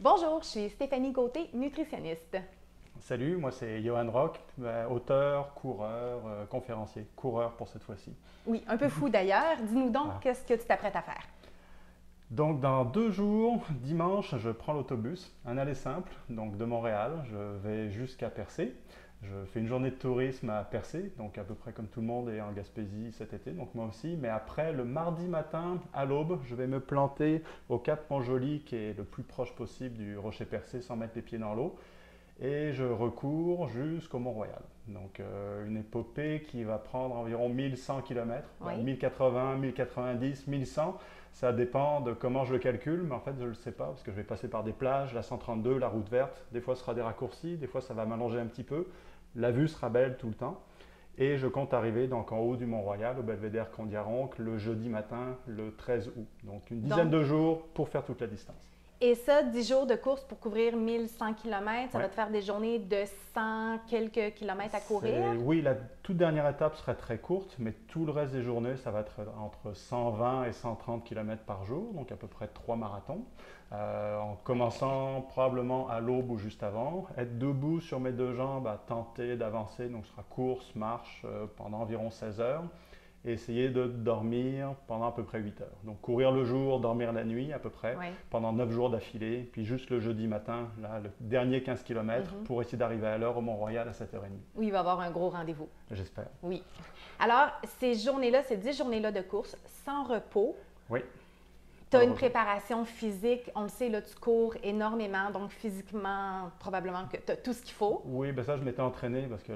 Bonjour, je suis Stéphanie Gauthier, nutritionniste. Salut, moi c'est Johan Rock, auteur, coureur, conférencier. Coureur pour cette fois-ci. Oui, un peu fou d'ailleurs. Dis-nous donc, Ah. qu'est-ce que tu t'apprêtes à faire? Donc dans 2 jours, dimanche, je prends l'autobus, un aller simple, donc de Montréal, je vais jusqu'à Percé. Je fais une journée de tourisme à Percé, donc à peu près comme tout le monde est en Gaspésie cet été, donc moi aussi. Mais après, le mardi matin, à l'aube, je vais me planter au Cap Montjoli, qui est le plus proche possible du Rocher Percé, sans mettre les pieds dans l'eau. Et je recours jusqu'au Mont-Royal. Donc une épopée qui va prendre environ 1100 km, Oui. 1080, 1090, 1100. Ça dépend de comment je le calcule, mais en fait je ne le sais pas parce que je vais passer par des plages, la 132, la route verte. Des fois ce sera des raccourcis, des fois ça va m'allonger un petit peu. La vue sera belle tout le temps. Et je compte arriver donc en haut du Mont-Royal, au belvédère Condiaronc, le jeudi matin, le 13 août. Donc une dizaine Donc, de jours pour faire toute la distance. et ça, 10 jours de course pour couvrir 1100 km, ça va Ouais. te faire des journées de 100 quelques kilomètres à courir. Oui, la toute dernière étape serait très courte, mais tout le reste des journées, ça va être entre 120 et 130 km par jour, donc à peu près 3 marathons. En commençant probablement à l'aube ou juste avant, être debout sur mes deux jambes, à tenter d'avancer, donc ce sera course, marche pendant environ 16 heures, et essayer de dormir pendant à peu près 8 heures. Donc courir le jour, dormir la nuit à peu près, Oui. pendant 9 jours d'affilée, puis juste le jeudi matin, là, le dernier 15 km, pour essayer d'arriver à l'heure au Mont-Royal à 7h30. Oui, il va y avoir un gros rendez-vous. J'espère. Oui. Alors, ces journées-là, ces 10 journées-là de course, sans repos, Oui. tu as une Heureusement. préparation physique. On le sait, là, tu cours énormément, donc physiquement, probablement que tu as tout ce qu'il faut. Oui, ben ça, je m'étais entraîné parce que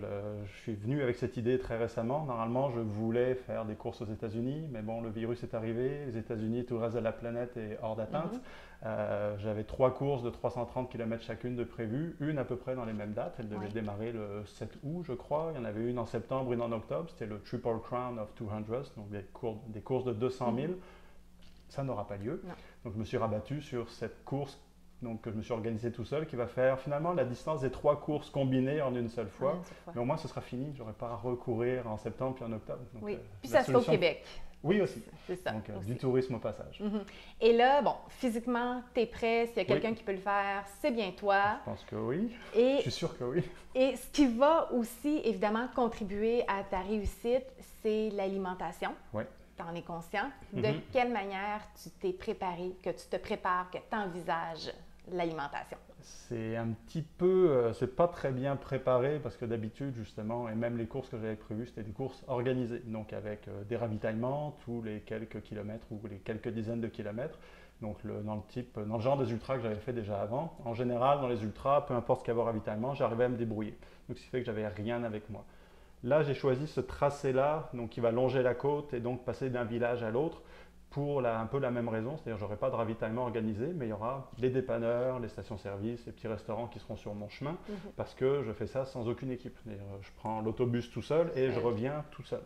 je suis venu avec cette idée très récemment. Normalement, je voulais faire des courses aux États-Unis, mais bon, le virus est arrivé. Les États-Unis, tout le reste de la planète est hors d'atteinte. J'avais 3 courses de 330 km chacune de prévues, une à peu près dans les mêmes dates. Elle devait Oui. démarrer le 7 août, je crois. Il y en avait une en septembre, une en octobre. C'était le Triple Crown of 200, donc des courses de 200 000. Ça n'aura pas lieu. Non. Donc je me suis rabattu sur cette course donc, que je me suis organisé tout seul, qui va faire finalement la distance des 3 courses combinées en une seule fois. Une seule fois. Mais au moins ce sera fini, je n'aurai pas à recourir en septembre puis en octobre. Donc, Oui. Puis la ça se fait au solution- Québec. Oui aussi. C'est ça. Donc aussi. du tourisme au passage. Et là, bon, physiquement, tu es prêt. S'il y a quelqu'un Oui. qui peut le faire, c'est bien toi. Je pense que oui. Je Et, suis sûr que oui. et ce qui va aussi, évidemment, contribuer à ta réussite, c'est l'alimentation. Oui. Tu en es conscient. De quelle manière tu t'es préparé, que tu te prépares, que tu envisages l'alimentation? C'est un petit peu, c'est pas très bien préparé parce que d'habitude justement, et même les courses que j'avais prévues, c'était des courses organisées, donc avec des ravitaillements tous les quelques kilomètres ou les quelques dizaines de kilomètres. Donc dans le genre des ultras que j'avais fait déjà avant. En général, dans les ultras, peu importe ce qu'il y avait au ravitaillement, j'arrivais à me débrouiller. Donc ce qui fait que j'avais rien avec moi. Là, j'ai choisi ce tracé-là, donc qui va longer la côte et donc passer d'un village à l'autre pour un peu la même raison, c'est-à-dire j'aurai pas de ravitaillement organisé, mais il y aura les dépanneurs, les stations-service, les petits restaurants qui seront sur mon chemin, parce que je fais ça sans aucune équipe. C'est-à-dire, je prends l'autobus tout seul et je reviens tout seul.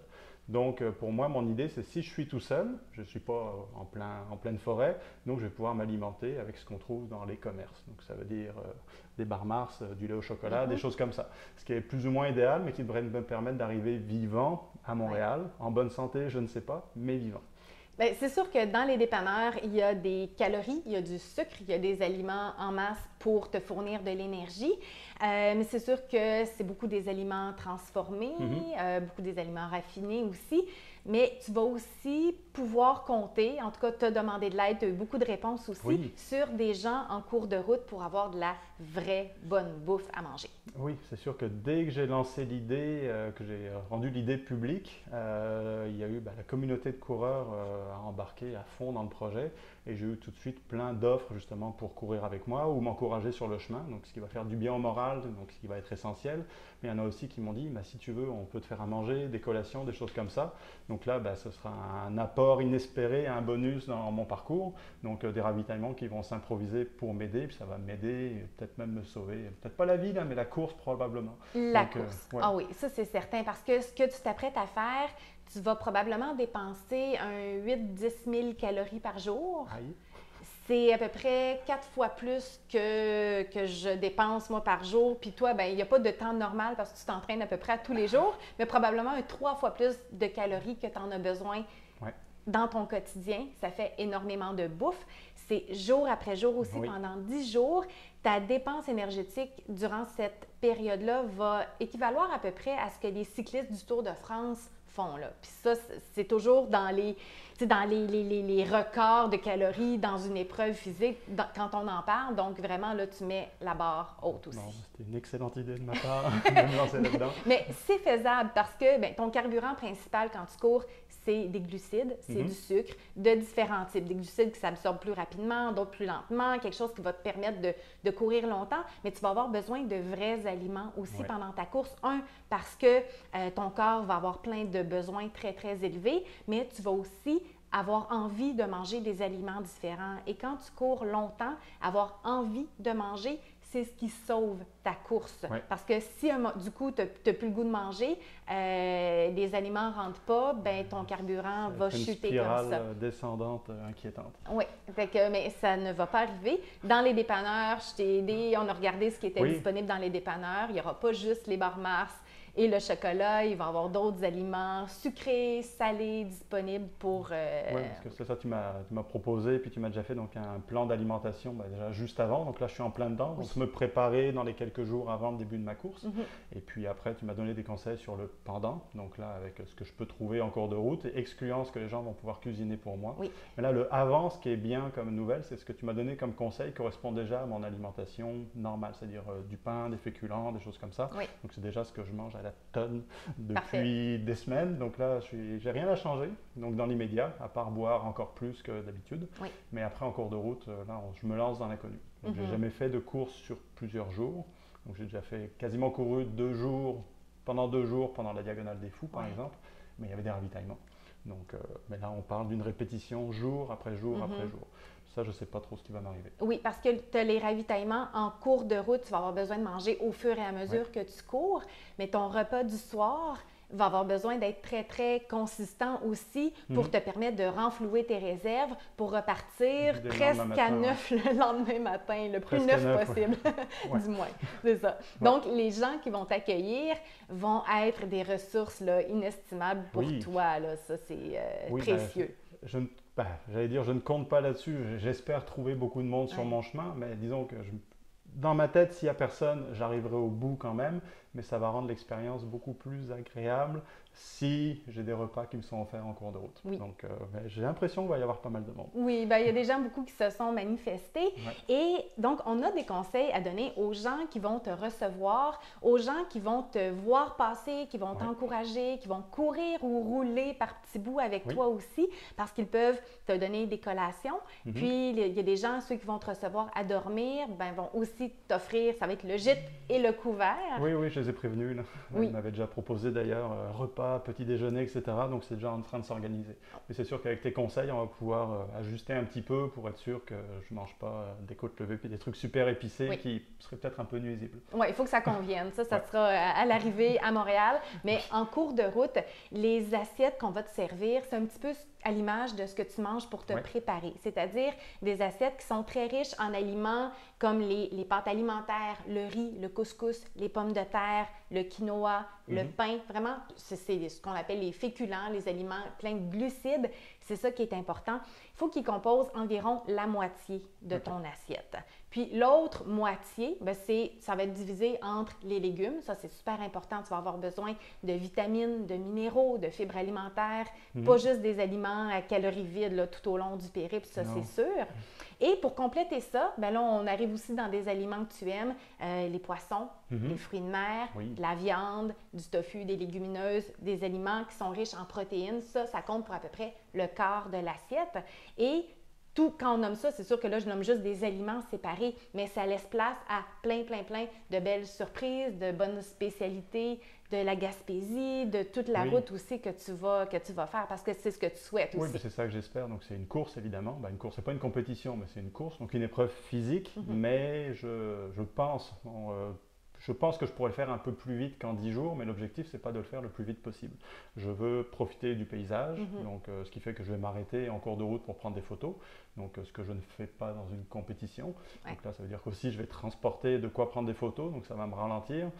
Donc pour moi, mon idée, c'est si je suis tout seul, je ne suis pas en pleine forêt, donc je vais pouvoir m'alimenter avec ce qu'on trouve dans les commerces. Donc ça veut dire des bar Mars, du lait au chocolat, des choses comme ça. Ce qui est plus ou moins idéal, mais qui devrait me permettre d'arriver vivant à Montréal, en bonne santé, je ne sais pas, mais vivant. Bien, c'est sûr que dans les dépanneurs, il y a des calories, il y a du sucre, il y a des aliments en masse pour te fournir de l'énergie. Mais c'est sûr que c'est beaucoup des aliments transformés, beaucoup des aliments raffinés aussi. Mais tu vas aussi pouvoir compter, en tout cas, tu as demandé de l'aide, tu as eu beaucoup de réponses aussi, Oui. sur des gens en cours de route pour avoir de la vraie bonne bouffe à manger. Oui, c'est sûr que dès que j'ai lancé l'idée, que j'ai rendu l'idée publique, il y a eu la communauté de coureurs à embarquer à fond dans le projet et j'ai eu tout de suite plein d'offres justement pour courir avec moi ou m'encourager sur le chemin, donc ce qui va faire du bien au moral, donc ce qui va être essentiel. Mais il y en a aussi qui m'ont dit, si tu veux, on peut te faire à manger, des collations, des choses comme ça. Donc là, ce sera un apport inespéré, un bonus dans mon parcours, donc des ravitaillements qui vont s'improviser pour m'aider, puis ça va m'aider, peut-être même me sauver, peut-être pas la vie, mais la course probablement. La Donc, course. ouais. Ah oui, ça c'est certain parce que ce que tu t'apprêtes à faire, tu vas probablement dépenser un 8-10 000 calories par jour. Aïe. C'est à peu près 4 fois plus que je dépense moi par jour. Puis toi, ben il n'y a pas de temps normal parce que tu t'entraînes à peu près à tous les jours, mais probablement 3 fois plus de calories que tu en as besoin Ouais. dans ton quotidien. Ça fait énormément de bouffe. c'est jour après jour aussi, Oui. pendant 10 jours. Ta dépense énergétique durant cette période-là va équivaloir à peu près à ce que les cyclistes du Tour de France font, là. Puis ça, c'est toujours dans les, tu sais, dans les records de calories dans une épreuve physique quand on en parle. Donc, vraiment, là, tu mets la barre haute aussi. Bon, c'était une excellente idée de ma part de me lancer là-dedans. Mais c'est faisable parce que ben, ton carburant principal quand tu cours, c'est des glucides, c'est du sucre de différents types. Des glucides qui s'absorbent plus rapidement, d'autres plus lentement, quelque chose qui va te permettre de courir longtemps. Mais tu vas avoir besoin de vrais aliments aussi pendant ta course. Un, parce que ton corps va avoir plein de besoins très, très élevés, mais tu vas aussi avoir envie de manger des aliments différents. Et quand tu cours longtemps, avoir envie de manger, c'est ce qui sauve ta course. Ouais. Parce que si du coup, tu n'as plus le goût de manger, les aliments ne rentrent pas, ben ton carburant va chuter comme ça. Une spirale descendante inquiétante. Oui, mais ça ne va pas arriver. Dans les dépanneurs, je t'ai aidé, on a regardé ce qui était disponible dans les dépanneurs. Il n'y aura pas juste les barres Mars et le chocolat, il va y avoir d'autres aliments sucrés, salés disponibles pour… Oui, parce que c'est ça, tu m'as proposé, puis tu m'as déjà fait donc, un plan d'alimentation déjà juste avant. Donc là, je suis en plein dedans. Donc, me préparer dans les quelques jours avant le début de ma course. Et puis après, tu m'as donné des conseils sur le pendant. Donc là, avec ce que je peux trouver en cours de route, excluant ce que les gens vont pouvoir cuisiner pour moi. Oui. Mais là, le avant, ce qui est bien comme nouvelle, c'est ce que tu m'as donné comme conseil correspond déjà à mon alimentation normale, c'est-à-dire du pain, des féculents, des choses comme ça. Oui. Donc c'est déjà ce que je mange à la tonne depuis Parfait. des semaines. Donc là, j'ai rien à changer. Donc dans l'immédiat, à part boire encore plus que d'habitude. Oui. Mais après, en cours de route, là, je me lance dans l'inconnu. Donc j'ai jamais fait de course sur plusieurs jours. Donc j'ai déjà fait quasiment couru 2 jours, pendant la Diagonale des Fous, par exemple. Mais il y avait des ravitaillements. Donc mais là, on parle d'une répétition jour après jour après jour. Ça, je ne sais pas trop ce qui va m'arriver. Oui, parce que tu as les ravitaillements en cours de route, tu vas avoir besoin de manger au fur et à mesure que tu cours, mais ton repas du soir va avoir besoin d'être très, très consistant aussi pour te permettre de renflouer tes réserves pour repartir presque à neuf le lendemain matin, le plus neuf possible, du moins. C'est ça. Donc, les gens qui vont t'accueillir vont être des ressources là, inestimables pour toi. Là. Ça, c'est précieux. J'allais dire, je ne compte pas là-dessus. J'espère trouver beaucoup de monde sur mon chemin, mais disons que dans ma tête, s'il n'y a personne, j'arriverai au bout quand même, mais ça va rendre l'expérience beaucoup plus agréable si j'ai des repas qui me sont offerts en cours de route. Oui. Donc, j'ai l'impression qu'il va y avoir pas mal de monde. Oui, il y a des gens beaucoup qui se sont manifestés. Et donc, on a des conseils à donner aux gens qui vont te recevoir, aux gens qui vont te voir passer, qui vont t'encourager, qui vont courir ou rouler par petits bouts avec toi aussi, parce qu'ils peuvent te donner des collations. Puis, il y a des gens, ceux qui vont te recevoir à dormir, vont aussi t'offrir, ça va être le gîte et le couvert. Oui, je les ai prévenus. Là. Ils m'avaient déjà proposé d'ailleurs repas, petit déjeuner, etc. Donc, c'est déjà en train de s'organiser. Mais c'est sûr qu'avec tes conseils, on va pouvoir ajuster un petit peu pour être sûr que je ne mange pas des côtes levées et des trucs super épicés qui seraient peut-être un peu nuisibles. Oui, il faut que ça convienne. Ça sera à l'arrivée à Montréal. Mais en cours de route, les assiettes qu'on va te servir, c'est un petit peu à l'image de ce que tu manges pour te préparer. C'est-à-dire des assiettes qui sont très riches en aliments comme les pâtes alimentaires, le riz, le couscous, les pommes de terre, le quinoa, le pain. Vraiment, c'est ce qu'on appelle les féculents, les aliments pleins de glucides. C'est ça qui est important. Il faut qu'ils composent environ la moitié de ton assiette. Puis l'autre moitié, ça va être divisé entre les légumes. Ça, c'est super important. Tu vas avoir besoin de vitamines, de minéraux, de fibres alimentaires, pas juste des aliments à calories vides là, tout au long du périple, ça c'est sûr. Et pour compléter ça, là, on arrive aussi dans des aliments que tu aimes, les poissons, les fruits de mer, de la viande, du tofu, des légumineuses, des aliments qui sont riches en protéines. Ça compte pour à peu près le quart de l'assiette. Et quand on nomme ça, c'est sûr que là, je nomme juste des aliments séparés, mais ça laisse place à plein de belles surprises, de bonnes spécialités, de la Gaspésie, de toute la route aussi que tu vas faire, parce que c'est ce que tu souhaites aussi. Oui, c'est ça que j'espère. Donc, c'est une course, évidemment. Une course, ce n'est pas une compétition, mais c'est une course, donc une épreuve physique. Mais je pense que je pourrais le faire un peu plus vite qu'en 10 jours, mais l'objectif, ce n'est pas de le faire le plus vite possible. Je veux profiter du paysage, donc, ce qui fait que je vais m'arrêter en cours de route pour prendre des photos, donc ce que je ne fais pas dans une compétition. Donc là, ça veut dire qu'aussi, je vais transporter de quoi prendre des photos, donc ça va me ralentir.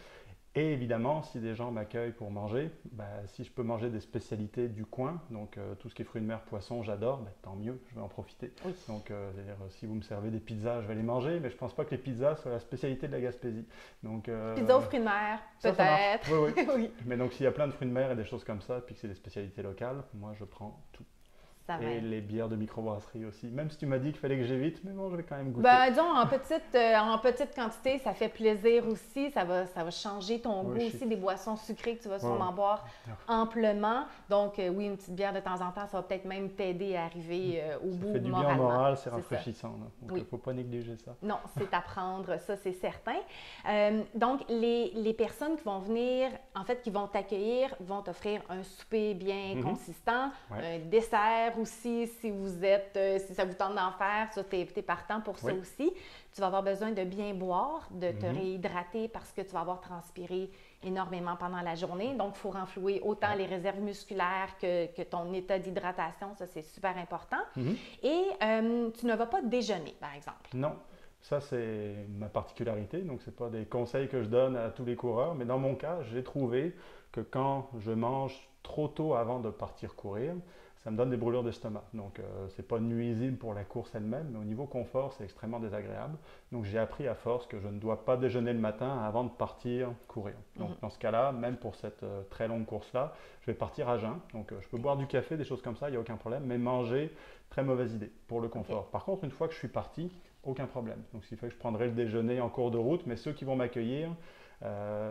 Et évidemment, si des gens m'accueillent pour manger, si je peux manger des spécialités du coin, donc tout ce qui est fruits de mer, poissons, j'adore, tant mieux, je vais en profiter. Oui. Donc, c'est-à-dire, si vous me servez des pizzas, je vais les manger, mais je ne pense pas que les pizzas soient la spécialité de la Gaspésie. Donc, pizza aux fruits de mer, ça peut-être. Oui, oui. Oui. Mais donc, s'il y a plein de fruits de mer et des choses comme ça, puis que c'est des spécialités locales, moi, je prends tout. Et les bières de microbrasserie aussi. Même si tu m'as dit qu'il fallait que j'évite, mais bon, je vais quand même goûter. Disons, en petite quantité, ça fait plaisir aussi. Ça va changer ton goût aussi, des boissons sucrées que tu vas sûrement boire amplement. Donc, oui, une petite bière de temps en temps, ça va peut-être même t'aider à arriver au bout moralement. Ça fait du bien au moral, c'est rafraîchissant. Donc, il ne faut pas négliger ça. Non, c'est à prendre, ça, c'est certain. Donc, les personnes qui vont venir, en fait, qui vont t'accueillir, vont t'offrir un souper bien consistant, un dessert aussi, si ça vous tente d'en faire, ça, t'es partant pour ça aussi. Tu vas avoir besoin de bien boire, de te réhydrater parce que tu vas avoir transpiré énormément pendant la journée. Donc, il faut renflouer autant les réserves musculaires que ton état d'hydratation. Ça, c'est super important. Et tu ne vas pas déjeuner, par exemple. Non. Ça, c'est ma particularité. Donc, ce n'est pas des conseils que je donne à tous les coureurs. Mais dans mon cas, j'ai trouvé que quand je mange trop tôt avant de partir courir, ça me donne des brûlures d'estomac. Donc, ce n'est pas nuisible pour la course elle-même, mais au niveau confort, c'est extrêmement désagréable. Donc, j'ai appris à force que je ne dois pas déjeuner le matin avant de partir courir. Donc, dans ce cas-là, même pour cette très longue course-là, je vais partir à jeun. Donc, je peux boire du café, des choses comme ça, il n'y a aucun problème. Mais manger, très mauvaise idée pour le confort. Par contre, une fois que je suis parti, aucun problème. Donc, ce qui fait que je prendrai le déjeuner en cours de route, mais ceux qui vont m'accueillir,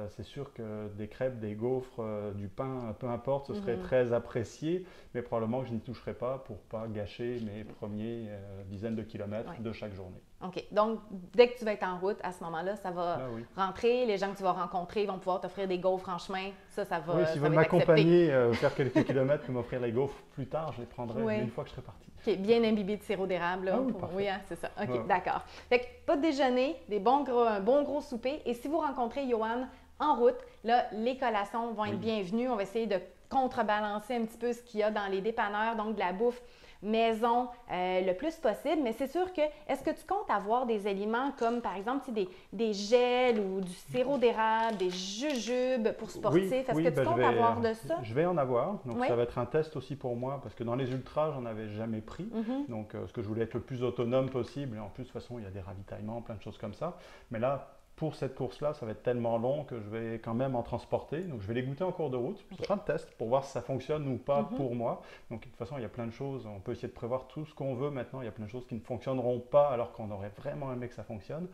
c'est sûr que des crêpes, des gaufres, du pain, peu importe, ce serait très apprécié, mais probablement que je n'y toucherai pas pour ne pas gâcher mes premiers dizaines de kilomètres de chaque journée. OK. Donc, dès que tu vas être en route, à ce moment-là, ça va rentrer. Les gens que tu vas rencontrer vont pouvoir t'offrir des gaufres en chemin. Ça va Oui, s'ils veulent m'accompagner, faire quelques kilomètres et m'offrir les gaufres plus tard, je les prendrai une fois que je serai parti. OK. Bien imbibé de sirop d'érable. Oui, c'est ça. OK, d'accord. Fait que pas de déjeuner, un bon gros souper. Et si vous rencontrez Yoann en route, là, les collations vont être bienvenues. On va essayer de contrebalancer un petit peu ce qu'il y a dans les dépanneurs, donc de la bouffe maison le plus possible. Mais c'est sûr que, est-ce que tu comptes avoir des aliments comme, par exemple, des gels ou du sirop d'érable, des jujubes pour sportifs? Est-ce que tu comptes avoir de ça? Je vais en avoir. Donc, ça va être un test aussi pour moi parce que dans les ultras, j'en avais jamais pris. Donc, ce que je voulais être le plus autonome possible. Et en plus, de toute façon, il y a des ravitaillements, plein de choses comme ça. Mais là, pour cette course-là, ça va être tellement long que je vais quand même en transporter. Donc, je vais les goûter en cours de route. Ce sera un test pour voir si ça fonctionne ou pas pour moi. Donc, de toute façon, il y a plein de choses. On peut essayer de prévoir tout ce qu'on veut maintenant. Il y a plein de choses qui ne fonctionneront pas alors qu'on aurait vraiment aimé que ça fonctionne.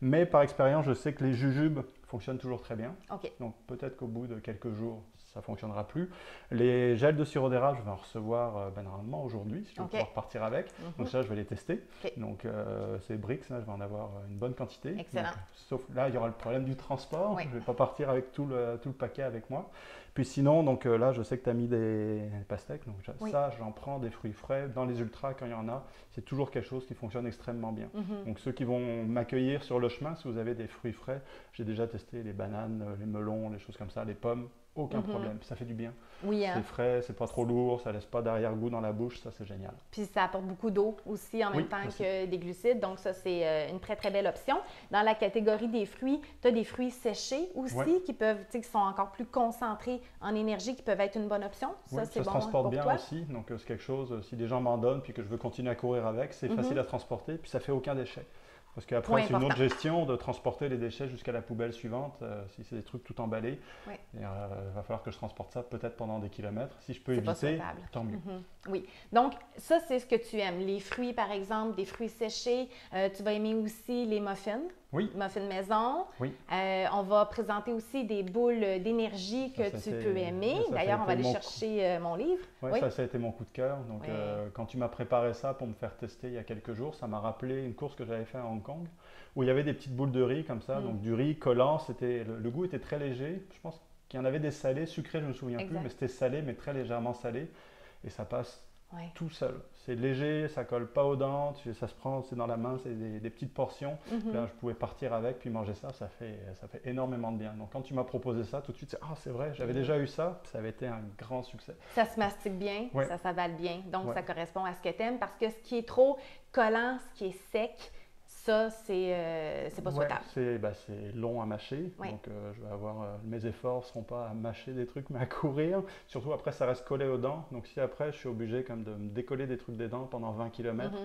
Mais par expérience, je sais que les jujubes fonctionnent toujours très bien. Donc, peut-être qu'au bout de quelques jours, ça ne fonctionnera plus. Les gels de sirop d'érable, je vais en recevoir normalement aujourd'hui, si je vais pouvoir partir avec. Donc ça, je vais les tester. Donc ces Brix, là, je vais en avoir une bonne quantité. Excellent. Donc, sauf là, il y aura le problème du transport. Je ne vais pas partir avec tout le paquet avec moi. Puis sinon, donc là, je sais que tu as mis des pastèques. Donc ça, j'en prends des fruits frais. Dans les ultras, quand il y en a, c'est toujours quelque chose qui fonctionne extrêmement bien. Donc ceux qui vont m'accueillir sur le chemin, si vous avez des fruits frais, j'ai déjà testé les bananes, les melons, les choses comme ça, les pommes. Aucun problème, ça fait du bien. Oui, c'est frais, c'est pas trop lourd, ça laisse pas d'arrière-goût dans la bouche, ça c'est génial. Puis ça apporte beaucoup d'eau aussi en même temps que des glucides, donc ça c'est une très très belle option. Dans la catégorie des fruits, tu as des fruits séchés aussi qui peuvent, qui sont encore plus concentrés en énergie, qui peuvent être une bonne option. Ça c'est bon. Ça se transporte pour bien toi aussi, donc c'est quelque chose, si des gens m'en donnent puis que je veux continuer à courir avec, c'est facile à transporter, puis ça fait aucun déchet. Parce qu'après, c'est une autre gestion de transporter les déchets jusqu'à la poubelle suivante. Si c'est des trucs tout emballés, il va falloir que je transporte ça peut-être pendant des kilomètres. Si je peux éviter, tant mieux. Oui. Donc, ça, c'est ce que tu aimes. Les fruits, par exemple, des fruits séchés. Tu vas aimer aussi les muffins. Oui. Muffins maison. Oui. On va présenter aussi des boules d'énergie que tu peux aimer. D'ailleurs, on va aller chercher mon livre. Ça a été mon coup de cœur. Donc, quand tu m'as préparé ça pour me faire tester il y a quelques jours, ça m'a rappelé une course que j'avais faite à Hong Kong où il y avait des petites boules de riz comme ça. Donc, du riz collant. Le goût était très léger. Je pense qu'il y en avait des salés, sucrés, je ne me souviens plus, mais c'était salé, mais très légèrement salé. Et ça passe tout seul. C'est léger, ça colle pas aux dents, ça se prend, c'est dans la main, c'est des petites portions. Là, je pouvais partir avec, puis manger ça, ça fait énormément de bien. Donc, quand tu m'as proposé ça, tout de suite, c'est vrai, j'avais déjà eu ça, ça avait été un grand succès. Ça se mastique bien, ça s'avale bien, donc ça correspond à ce que tu aimes, parce que ce qui est trop collant, ce qui est sec, ça, c'est pas souhaitable. C'est long à mâcher, donc je vais avoir, mes efforts ne seront pas à mâcher des trucs, mais à courir. Surtout après, ça reste collé aux dents, donc si après je suis obligé comme de me décoller des trucs des dents pendant 20 km,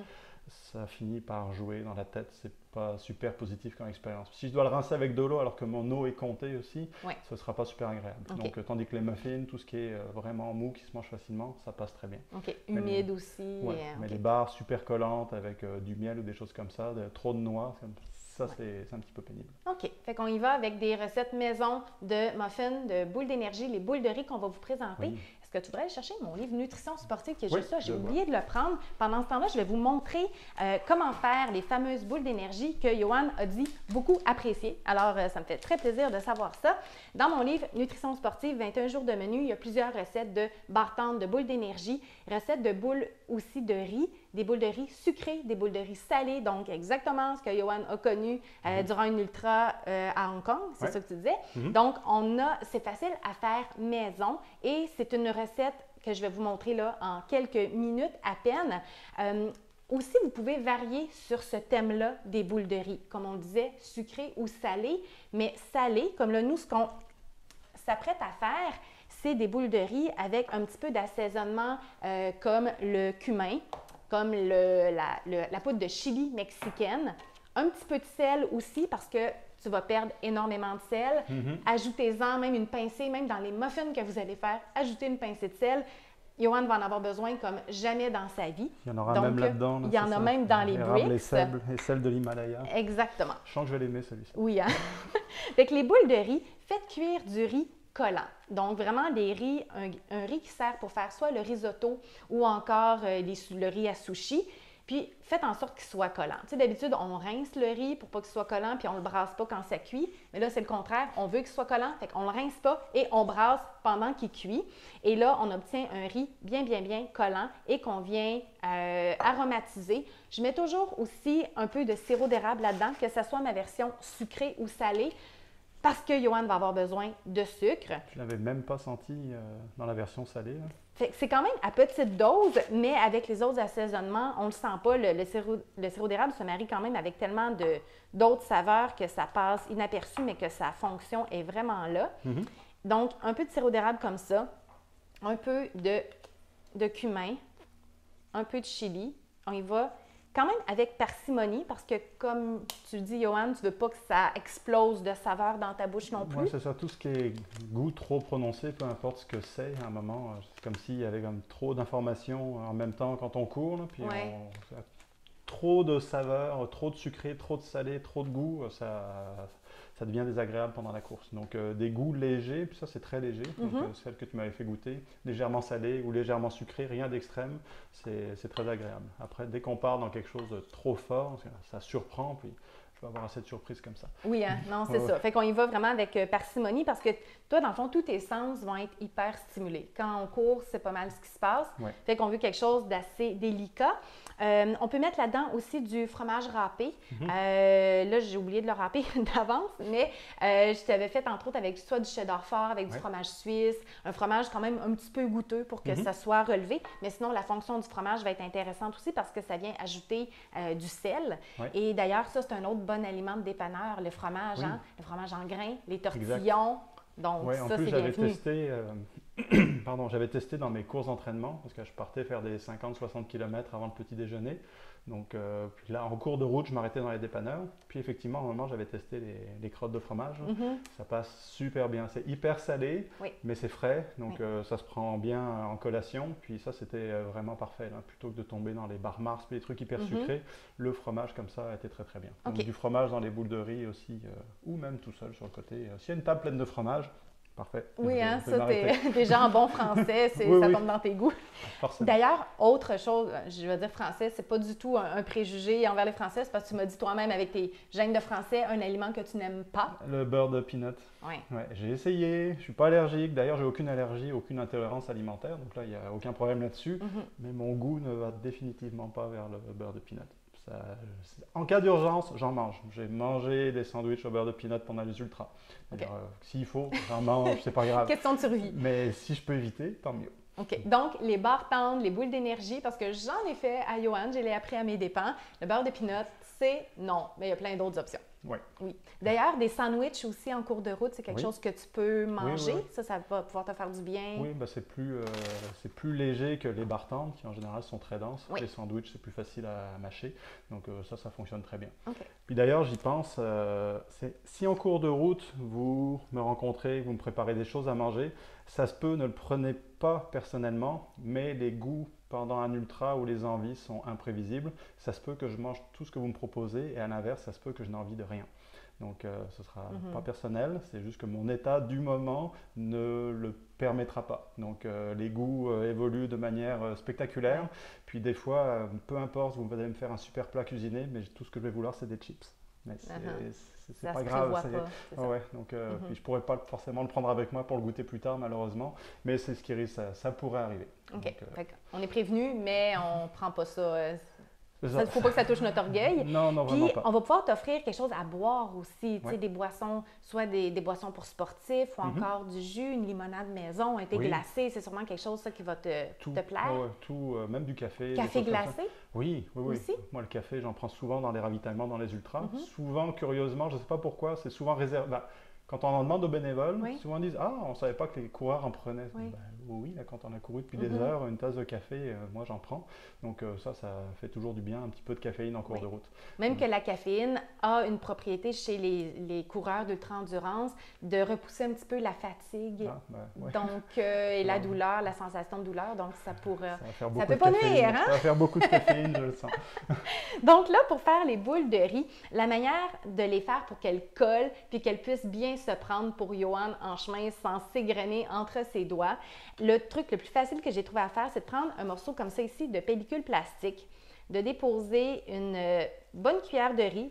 ça finit par jouer dans la tête, c'est pas super positif comme expérience. Si je dois le rincer avec de l'eau alors que mon eau est comptée aussi, ce ne sera pas super agréable. Donc tandis que les muffins, tout ce qui est vraiment mou, qui se mange facilement, ça passe très bien. Humide aussi. Mais les barres super collantes avec du miel ou des choses comme ça, trop de noix, ça c'est un petit peu pénible. OK. Fait qu'on y va avec des recettes maison de muffins, de boules d'énergie, les boules de riz qu'on va vous présenter. Oui. Est-ce que tu voudrais aller chercher mon livre Nutrition sportive qui est Oui, juste là? J'ai oublié de le prendre. Pendant ce temps-là, je vais vous montrer comment faire les fameuses boules d'énergie que Johan a dit beaucoup apprécier. Alors, ça me fait très plaisir de savoir ça. Dans mon livre Nutrition sportive, 21 jours de menu, il y a plusieurs recettes de barres tendres, de boules d'énergie, recettes de boules aussi de riz, des boules de riz sucrées, des boules de riz salées, donc exactement ce que Johan a connu durant une ultra à Hong Kong, c'est ça que tu disais. Donc, c'est facile à faire maison et c'est une recette que je vais vous montrer là en quelques minutes à peine. Aussi, vous pouvez varier sur ce thème-là des boules de riz, comme on disait, sucrées ou salées, mais salées, comme là, nous, ce qu'on s'apprête à faire, c'est des boules de riz avec un petit peu d'assaisonnement comme le cumin, comme la poudre de chili mexicaine, un petit peu de sel aussi parce que tu vas perdre énormément de sel. Ajoutez-en même une pincée, même dans les muffins que vous allez faire, ajoutez une pincée de sel. Johan va en avoir besoin comme jamais dans sa vie. Il y en aura même là-dedans. Il y en a même dans les bricks. Les sels de l'Himalaya. Exactement. Je sens que je vais l'aimer celui-ci. Oui, hein? Avec les boules de riz, faites cuire du riz collant. Donc, vraiment des riz, un riz qui sert pour faire soit le risotto ou encore le riz à sushi. Puis, faites en sorte qu'il soit collant. Tu sais, d'habitude, on rince le riz pour pas qu'il soit collant, puis on le brasse pas quand ça cuit. Mais là, c'est le contraire. On veut qu'il soit collant, fait qu'on le rince pas et on brasse pendant qu'il cuit. Et là, on obtient un riz bien collant et qu'on vient aromatiser. Je mets toujours aussi un peu de sirop d'érable là-dedans, que ce soit ma version sucrée ou salée, parce que Johan va avoir besoin de sucre. Je ne l'avais même pas senti dans la version salée. C'est quand même à petite dose, mais avec les autres assaisonnements, on ne le sent pas. Le sirop d'érable se marie quand même avec tellement d'autres saveurs que ça passe inaperçu, mais que sa fonction est vraiment là. Donc, un peu de sirop d'érable comme ça, un peu de cumin, un peu de chili. On y va quand même avec parcimonie parce que, comme tu dis, Johan, tu ne veux pas que ça explose de saveur dans ta bouche non plus. Oui, c'est ça. Tout ce qui est goût trop prononcé, peu importe ce que c'est, à un moment, c'est comme s'il y avait comme trop d'informations en même temps quand on court. Là, puis trop de saveurs, trop de sucré, trop de salé, trop de goût, ça devient désagréable pendant la course. Donc, des goûts légers, puis ça, c'est très léger. Donc, celle que tu m'avais fait goûter, légèrement salé ou légèrement sucré, rien d'extrême, c'est très agréable. Après, dès qu'on part dans quelque chose de trop fort, ça surprend, puis je vais avoir assez de surprises comme ça. Oui, hein? Non, c'est ça. Fait qu'on y va vraiment avec parcimonie parce que toi, dans le fond, tous tes sens vont être hyper stimulés. Quand on court, c'est pas mal ce qui se passe. Fait qu'on veut quelque chose d'assez délicat. On peut mettre là-dedans aussi du fromage râpé. Là, j'ai oublié de le râper d'avance, mais je t'avais fait entre autres avec soit du cheddar fort, avec du fromage suisse, un fromage quand même un petit peu goûteux pour que ça soit relevé. Mais sinon, la fonction du fromage va être intéressante aussi parce que ça vient ajouter du sel. Et d'ailleurs, ça, c'est un autre bon aliment de dépanneur, le fromage, hein? Le fromage en grains, les tortillons. Donc, ça, c'est bienvenu. J'avais testé dans mes courses d'entraînement parce que je partais faire des 50-60 km avant le petit déjeuner. Donc, puis là, en cours de route, je m'arrêtais dans les dépanneurs. Puis effectivement, à un moment, j'avais testé les crottes de fromage. Ça passe super bien. C'est hyper salé, mais c'est frais. Donc, ça se prend bien en collation. Puis ça, c'était vraiment parfait. Là. Plutôt que de tomber dans les bar Mars, les trucs hyper sucrés, le fromage comme ça était très bien. Donc, du fromage dans les boules de riz aussi, ou même tout seul sur le côté. S'il y a une table pleine de fromage, parfait. Oui, hein, ça, déjà en bon français, ça tombe dans tes goûts. D'ailleurs, autre chose, je vais dire français, c'est pas du tout un préjugé envers les Français, c'est parce que tu m'as dit toi-même avec tes gènes de français, un aliment que tu n'aimes pas. Le beurre de peanut. J'ai essayé, je suis pas allergique, d'ailleurs j'ai aucune allergie, aucune intolérance alimentaire, donc là il n'y a aucun problème là-dessus, mais mon goût ne va définitivement pas vers le beurre de peanut. En cas d'urgence, j'en mange. J'ai mangé des sandwichs au beurre de peanut pendant les ultras. S'il faut, j'en mange, c'est pas grave. Question de survie. Mais si je peux éviter, tant mieux. OK. Donc, les barres tendres, les boules d'énergie, parce que j'en ai fait à Johan, je l'ai appris à mes dépens. Le beurre de peanut, c'est non, mais il y a plein d'autres options. Oui. Oui. D'ailleurs, des sandwichs aussi en cours de route, c'est quelque chose que tu peux manger. Oui. Ça va pouvoir te faire du bien. Oui, ben c'est plus léger que les bar tendres qui en général sont très denses. Oui. Les sandwichs, c'est plus facile à mâcher. Donc ça fonctionne très bien. OK. Puis d'ailleurs, j'y pense, si en cours de route, vous me rencontrez, vous me préparez des choses à manger, ça se peut, ne le prenez pas personnellement, mais les goûts pendant un ultra où les envies sont imprévisibles, ça se peut que je mange tout ce que vous me proposez et à l'inverse, ça se peut que je n'ai envie de rien. Donc ce ne sera pas personnel, c'est juste que mon état du moment ne le permettra pas. Donc les goûts évoluent de manière spectaculaire. Puis des fois, peu importe, vous allez me faire un super plat cuisiné, mais tout ce que je vais vouloir, c'est des chips. Mais c'est pas grave. Ouais, donc, puis je pourrais pas forcément le prendre avec moi pour le goûter plus tard, malheureusement. Mais c'est ce qui risque, ça pourrait arriver. OK. Donc, on est prévenu, mais on prend pas ça. Il ne faut pas que ça touche notre orgueil. Non, vraiment pas. On va pouvoir t'offrir quelque chose à boire aussi. Tu sais, des boissons, soit des boissons pour sportifs ou encore du jus, une limonade maison, un thé glacé. C'est sûrement quelque chose qui va te plaire. Tout, même du café. Café glacé? Oui. Aussi? Moi, le café, j'en prends souvent dans les ravitaillements, dans les ultras. Souvent, curieusement, je ne sais pas pourquoi, c'est souvent réservé. Quand on en demande aux bénévoles, souvent ils disent « Ah, on ne savait pas que les coureurs en prenaient. » Oui, là, quand on a couru depuis des heures, une tasse de café, moi j'en prends. Donc ça fait toujours du bien, un petit peu de caféine en cours de route. Même que la caféine a une propriété chez les coureurs d'ultra-endurance de repousser un petit peu la fatigue donc, et la douleur, la sensation de douleur. Donc ça pourrait... Ça peut pas nuire, hein? Ça va faire beaucoup de caféine, je le sens. Donc là, pour faire les boules de riz, la manière de les faire pour qu'elles collent puis qu'elles puissent bien se prendre pour Yohan en chemin sans s'égrener entre ses doigts, le truc le plus facile que j'ai trouvé à faire, c'est de prendre un morceau comme ça ici de pellicule plastique, de déposer une bonne cuillère de riz,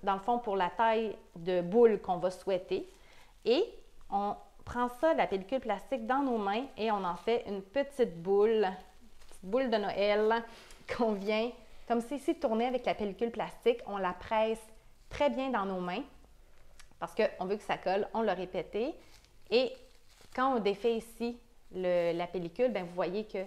dans le fond pour la taille de boule qu'on va souhaiter, et on prend ça, la pellicule plastique, dans nos mains et on en fait une petite boule de Noël qu'on vient, comme c'est ici, tourner avec la pellicule plastique. On la presse très bien dans nos mains parce qu'on veut que ça colle, on l'a répété. Et quand on défait ici la pellicule, bien, vous voyez que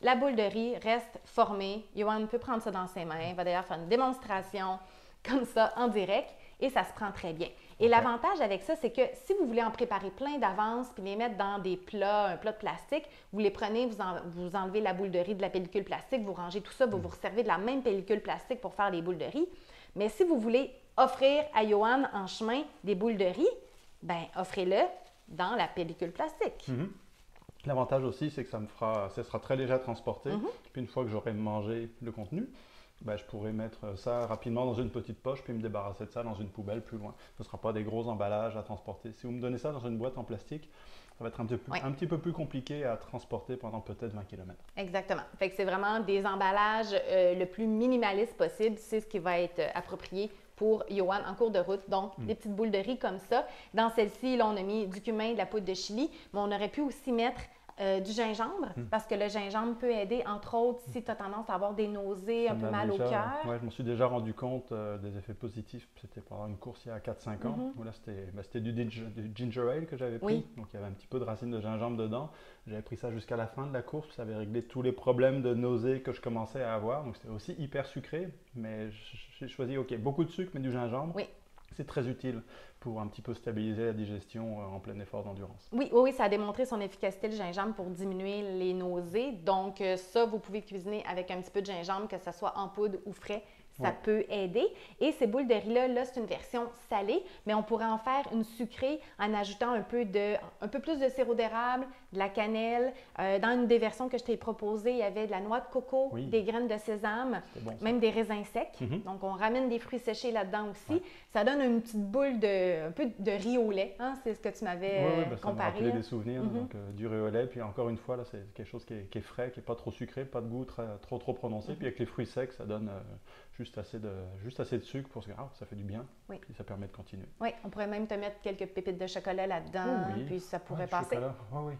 la boule de riz reste formée. Yohan peut prendre ça dans ses mains. Il va d'ailleurs faire une démonstration comme ça en direct et ça se prend très bien. Et l'avantage avec ça, c'est que si vous voulez en préparer plein d'avance puis les mettre dans des plats, un plat de plastique, vous les prenez, vous enlevez la boule de riz de la pellicule plastique, vous rangez tout ça, vous vous servez de la même pellicule plastique pour faire les boules de riz. Mais si vous voulez offrir à Yohan en chemin des boules de riz, bien, offrez-le dans la pellicule plastique. L'avantage aussi, c'est que ça sera très léger à transporter. Puis une fois que j'aurai mangé le contenu, ben, je pourrai mettre ça rapidement dans une petite poche puis me débarrasser de ça dans une poubelle plus loin. Ce ne sera pas des gros emballages à transporter. Si vous me donnez ça dans une boîte en plastique, ça va être un petit peu plus compliqué à transporter pendant peut-être 20 km. Exactement. Fait que c'est vraiment des emballages le plus minimaliste possible. C'est ce qui va être approprié pour Yohan en cours de route. Donc, des petites boules de riz comme ça. Dans celle-ci, là, on a mis du cumin, de la poudre de chili, mais on aurait pu aussi mettre du gingembre, parce que le gingembre peut aider, entre autres, si tu as tendance à avoir des nausées, un peu mal au cœur. Oui, je me suis déjà rendu compte des effets positifs. C'était pendant une course il y a 4-5 ans. Où là, c'était du ginger ale que j'avais pris. Donc, il y avait un petit peu de racines de gingembre dedans. J'avais pris ça jusqu'à la fin de la course. Ça avait réglé tous les problèmes de nausées que je commençais à avoir. Donc, c'était aussi hyper sucré. Mais j'ai choisi, beaucoup de sucre, mais du gingembre. Oui. C'est très utile pour un petit peu stabiliser la digestion en plein effort d'endurance. Oui, ça a démontré son efficacité, le gingembre, pour diminuer les nausées. Donc, ça, vous pouvez cuisiner avec un petit peu de gingembre, que ce soit en poudre ou frais. Ça peut aider. Et ces boules de riz-là, c'est une version salée, mais on pourrait en faire une sucrée en ajoutant un peu plus de sirop d'érable, de la cannelle. Dans une des versions que je t'ai proposées, il y avait de la noix de coco, des graines de sésame, même des raisins secs. Donc, on ramène des fruits séchés là-dedans aussi. Ça donne une petite boule un peu de riz au lait. Hein? C'est ce que tu m'avais comparé. Ça m'a rappelé des souvenirs. Donc, du riz au lait. Puis encore une fois, là, c'est quelque chose qui est frais, qui n'est pas trop sucré, pas de goût trop prononcé. Puis avec les fruits secs, ça donne juste assez de sucre pour que ça fait du bien. Puis ça permet de continuer. Oui, on pourrait même te mettre quelques pépites de chocolat là-dedans. Puis ça pourrait passer. Chocolat.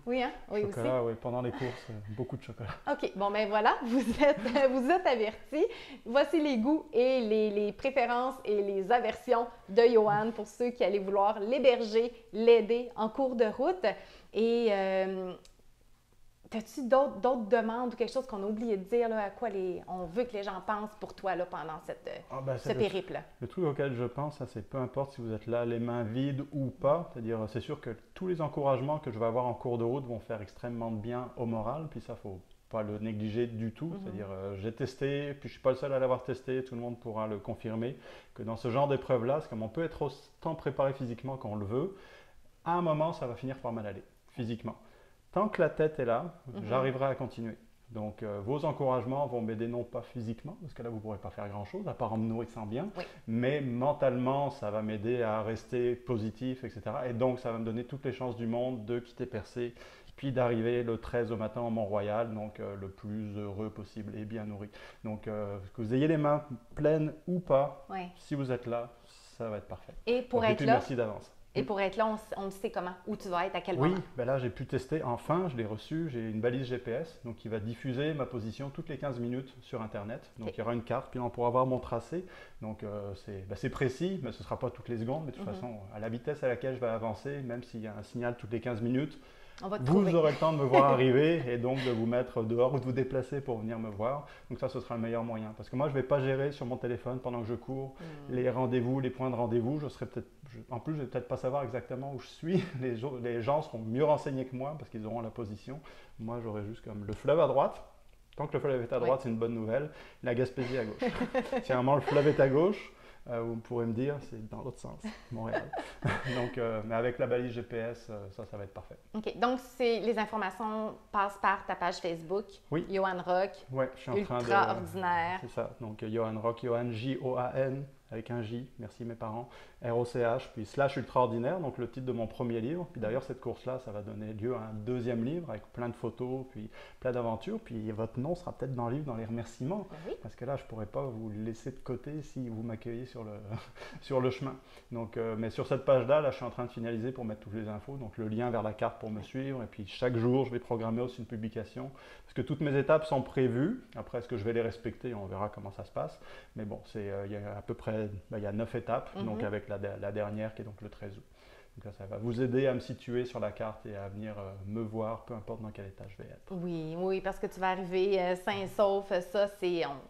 Oui, hein? Oui, chocolat, aussi. Pendant les courses, beaucoup de chocolat. OK. Bon, ben voilà, vous êtes avertis. Voici les goûts et les préférences et les aversions de Yohan pour ceux qui allaient vouloir l'héberger, l'aider en cours de route. Et as-tu d'autres demandes ou quelque chose qu'on a oublié de dire, là, à quoi on veut que les gens pensent pour toi là, pendant ce périple-là? Le truc auquel je pense, c'est peu importe si vous êtes là les mains vides ou pas, c'est-à-dire c'est sûr que tous les encouragements que je vais avoir en cours de route vont faire extrêmement de bien au moral, puis ça, faut pas le négliger du tout, c'est-à-dire j'ai testé, puis je suis pas le seul à l'avoir testé, tout le monde pourra le confirmer, que dans ce genre d'épreuve-là, c'est comme on peut être autant préparé physiquement qu'on le veut, à un moment, ça va finir par mal aller, physiquement. Tant que la tête est là, j'arriverai à continuer. Donc, vos encouragements vont m'aider non pas physiquement, parce que là, vous ne pourrez pas faire grand-chose, à part en me nourrissant bien, mais mentalement, ça va m'aider à rester positif, etc. Et donc, ça va me donner toutes les chances du monde de quitter Percé, puis d'arriver le 13 au matin au Mont-Royal, donc le plus heureux possible et bien nourri. Donc, que vous ayez les mains pleines ou pas, si vous êtes là, ça va être parfait. Et pour être là, merci d'avance. Et pour être là, on le sait comment, où tu vas être, à quel moment. Oui, ben là j'ai pu tester, enfin je l'ai reçu, j'ai une balise GPS donc qui va diffuser ma position toutes les 15 minutes sur Internet. Donc il y aura une carte, puis on pourra voir mon tracé. Donc c'est précis, mais ce ne sera pas toutes les secondes, mais de toute façon à la vitesse à laquelle je vais avancer, même s'il y a un signal toutes les 15 minutes, vous aurez le temps de me voir arriver et donc de vous mettre dehors ou de vous déplacer pour venir me voir. Donc ça, ce sera le meilleur moyen. Parce que moi, je ne vais pas gérer sur mon téléphone pendant que je cours les rendez-vous, les points de rendez-vous. En plus, je ne vais peut-être pas savoir exactement où je suis. Les gens seront mieux renseignés que moi parce qu'ils auront la position. Moi, j'aurai juste comme le fleuve à droite. Tant que le fleuve est à droite, c'est une bonne nouvelle. La Gaspésie à gauche. Si à un moment le fleuve est à gauche, vous pourrez me dire, c'est dans l'autre sens, Montréal. Donc, mais avec la balise GPS, ça va être parfait. OK. Donc, les informations passent par ta page Facebook, Johan Rock, je suis en train de... Ultra Ordinaire. C'est ça. Donc, Johan Rock, Johan J-O-A-N, avec un J, merci mes parents, R-O-C-H, puis / Ultraordinaire, donc le titre de mon premier livre. Puis d'ailleurs, cette course-là, ça va donner lieu à un deuxième livre avec plein de photos, puis plein d'aventures. Puis votre nom sera peut-être dans le livre, dans les remerciements, parce que là, je ne pourrais pas vous le laisser de côté si vous m'accueillez sur le chemin. Donc, mais sur cette page-là, je suis en train de finaliser pour mettre toutes les infos, donc le lien vers la carte pour me suivre. Et puis chaque jour, je vais programmer aussi une publication, parce que toutes mes étapes sont prévues. Après, est-ce que je vais les respecter? On verra comment ça se passe. Mais bon, il y a à peu près il y a 9 étapes, donc avec la dernière qui est donc le 13 août. Donc là, ça va vous aider à me situer sur la carte et à venir me voir, peu importe dans quel état je vais être. Oui, parce que tu vas arriver sain et sauf. Ça,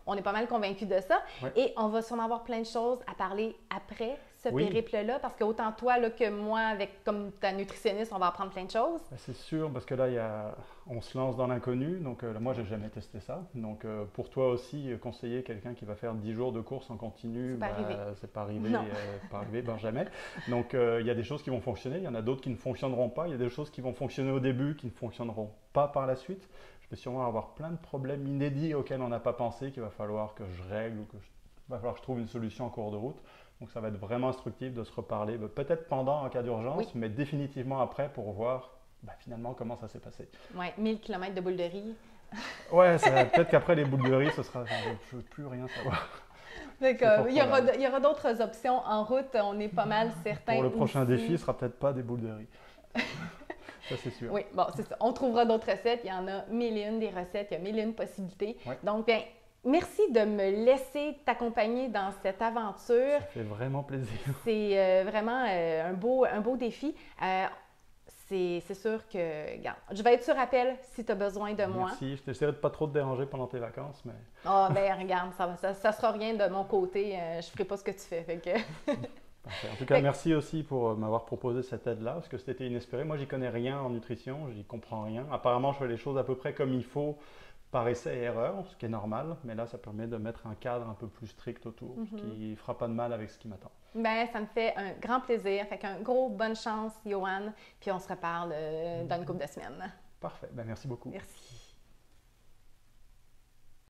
on est pas mal convaincus de ça. Et on va sûrement avoir plein de choses à parler après ce périple-là, parce que autant toi là, que moi, comme ta nutritionniste, on va apprendre plein de choses. C'est sûr, parce que là, on se lance dans l'inconnu. Donc moi, j'ai jamais testé ça. Donc pour toi aussi, conseiller quelqu'un qui va faire 10 jours de course en continu, c'est pas arrivé, jamais. Donc il y a des choses qui vont fonctionner, il y en a d'autres qui ne fonctionneront pas. Il y a des choses qui vont fonctionner au début, qui ne fonctionneront pas par la suite. Je vais sûrement avoir plein de problèmes inédits auxquels on n'a pas pensé, qu'il va falloir que je règle ou va falloir que je trouve une solution en cours de route. Donc ça va être vraiment instructif de se reparler, peut-être pendant en cas d'urgence, mais définitivement après pour voir finalement comment ça s'est passé. Oui, 1000 km de boules de riz. Ouais, peut-être qu'après les boules de riz, je ne veux plus rien savoir. D'accord. Il y aura d'autres options en route, on est pas mal certains. Pour le prochain défi, ce ne sera peut-être pas des boules de riz. Ça, c'est sûr. Oui, bon, c'est ça. On trouvera d'autres recettes. Il y en a 1001 des recettes, il y a 1001 possibilités. Donc, bien, merci de me laisser t'accompagner dans cette aventure. Ça fait vraiment plaisir. C'est vraiment un beau défi. C'est sûr que, regarde, je vais être sur appel si tu as besoin de moi. Merci, je t'essaierai de pas trop te déranger pendant tes vacances, mais... Regarde, ça sera rien de mon côté, je ferai pas ce que tu fais, fait que... Parfait. En tout cas, merci aussi pour m'avoir proposé cette aide-là, parce que c'était inespéré. Moi, j'y connais rien en nutrition, j'y comprends rien. Apparemment, je fais les choses à peu près comme il faut, par essai et erreur, ce qui est normal, mais là, ça permet de mettre un cadre un peu plus strict autour, ce qui ne fera pas de mal avec ce qui m'attend. Ça me fait un grand plaisir. Fait qu'un gros bonne chance, Johan, puis on se reparle dans une couple de semaines. Parfait. Merci beaucoup. Merci.